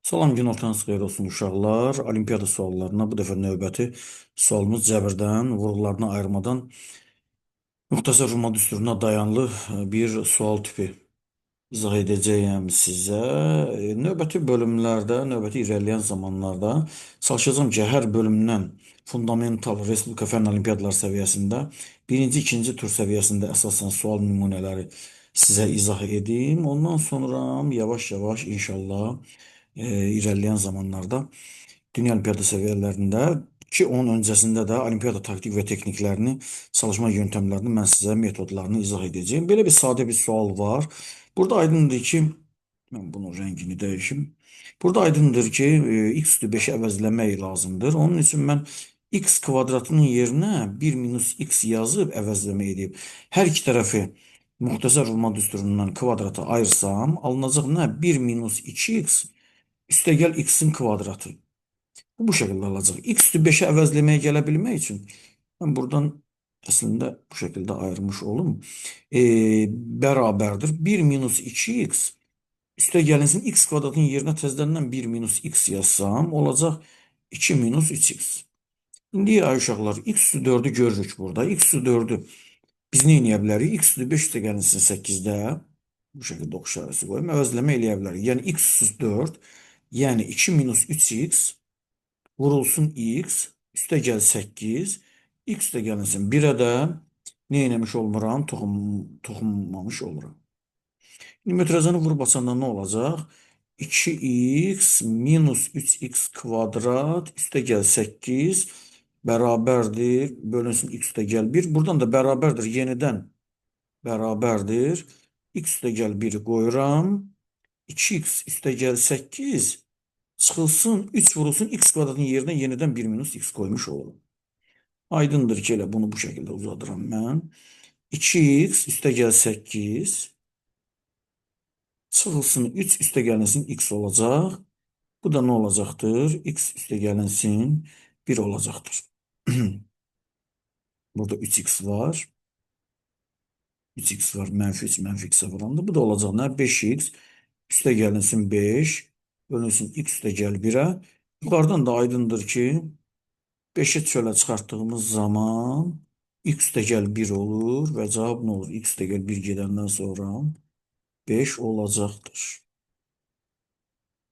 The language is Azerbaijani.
Salam, gün ortanız xeyir olsun uşaqlar. Olimpiada suallarına bu dəfə növbəti sualımız cəbirdən, vurğularına ayırmadan müxtəsər Roma düsturuna dayanlı bir sual tipi izah edəcəyəm sizə. Növbəti bölümlərdə, növbəti irəliləyən zamanlarda çalışacağım ki, hər bölümdən fundamental Respublika fənn olimpiadalar səviyyəsində birinci, ikinci tur səviyyəsində əsasən sual nümunələri sizə izah edim. Ondan sonra yavaş-yavaş inşallah ilerleyen zamanlarda dünya olimpiyada səviyyələrində ki, onun öncəsində də olimpiada taktik və tekniklərini, çalışma yöntemlərini mən sizə metodlarını izah edəcəyim. Belə bir sadə bir sual var. Burada aydındır ki, mən bunun rəngini dəyişim. Burada aydındır ki, x üstü 5'i əvəzləmək lazımdır. Onun üçün mən x kvadratının yerinə 1 minus x yazıb əvəzləmə edib. Hər iki tərəfi muxtəsər Roma düsturundan kvadrata ayırsam, alınacaq nə? 1 minus 2x üstəgəl x'in kvadratı. Bu şekilde alacaq. X üstü 5'e əvəzləməyə gələ bilmək üçün mən buradan əslində bu şekilde ayırmış olum. Bərabərdir. 1 minus 2x üstəgəlinsin x kvadratın yerinə təzədən 1 minus x yazsam olacaq 2 minus 3x. İndi ay uşaqlar x üstü 4'ü görürük burada. X üstü 4'ü biz nə edə bilərik? X üstü 5 üstəgəlinsin 8'də bu şekilde ox işarəsi qoyum. Əvəzləmə eləyə bilərik. Yəni x üstü 4 yani 2 minus 3x vurulsun x üste gel 8 x üste gelinsin 1'e de ne eləmiş olmuram? Toxunmamış oluram. Şimdi mötərizəni vurub açanda ne olacaq? 2x minus 3x kvadrat üste gel 8 beraberdir. Bölünsün x üste gel 1. Buradan da beraberdir. Yeniden beraberdir. X üste gel 1'i koyuram. 2x üste gel 8 çıxılsın 3 vurulsun x kvadratın yerine yeniden 1 minus x koymuş olurum. Aydındır ki elə bunu bu şekilde uzadıram mən. 2x üstə gəl 8 çıxılsın 3 üstə gəlinsin x olacaq. Bu da nə olacaqdır? X üstə gəlinsin 1 olacaqdır. Burada 3x var. 3x var. Mənfi 3 mənfi x'e vuranda. Bu da olacaq nə? 5x üstə gəlinsin 5 bölünsün x üstə gəl 1'e. Yukarıdan da aydındır ki 5'i çölə çıxartdığımız zaman x üstə gəl 1 olur və cavab nə olur? X üstə gəl 1 gedəndən sonra 5 olacaqdır.